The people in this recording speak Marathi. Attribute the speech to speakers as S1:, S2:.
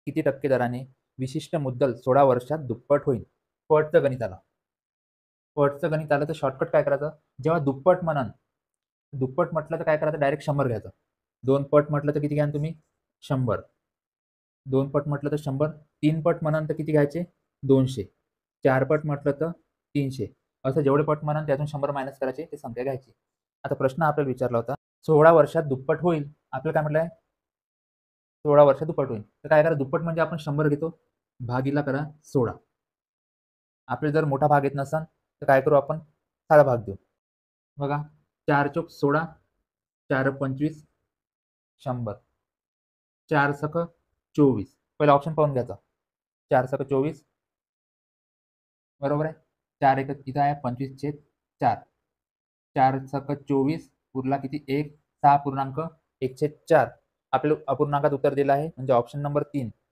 S1: किती टक्के दराने विशिष्ट मुद्दल 16 वर्षात दुप्पट होईल? पटचं गणित आलं. पटचं गणित आलं तर शॉर्टकट काय करायचं? जेव्हा दुप्पट म्हणाल, दुप्पट म्हटलं तर काय करायचं? डायरेक्ट 100 घ्यायचं. 2 पट म्हटलं तर किती घ्याल तुम्ही? 100. 2 पट म्हटलं तर 100. 3 पट म्हणाल तर किती घ्यायचे? 200. 4 पट म्हटलं तर 300. असं जेवढे पट म्हणाल त्यातून 100 मायनस करायचे, ते संख्या घ्यायची. आता प्रश्न आपल्याला विचारला होता, 16 वर्षात दुप्पट होईल. आपल्याला काय म्हटलंय? 16 वर्षात दुप्पट होईल. तर काय करा, दुप्पट म्हणजे आपण 100 घेतो, भागीला करा 16. आपल्याला जर मोठा भाग येत नसेल तर काय करू आपण? साधा भाग देऊ. बघा, 4 चोक 16, 4 25, 100. 4 सक 24. पहिला ऑप्शन पाहून घ्यायचा. 4 सक 24 बरोबर आहे. 4 एक इथं आहे 25/4. 4 सक 24 उरला किती? 1, 6.1/4. आपल्याला अपूर्णांकात उत्तर दिलं आहे म्हणजे ऑप्शन नंबर 3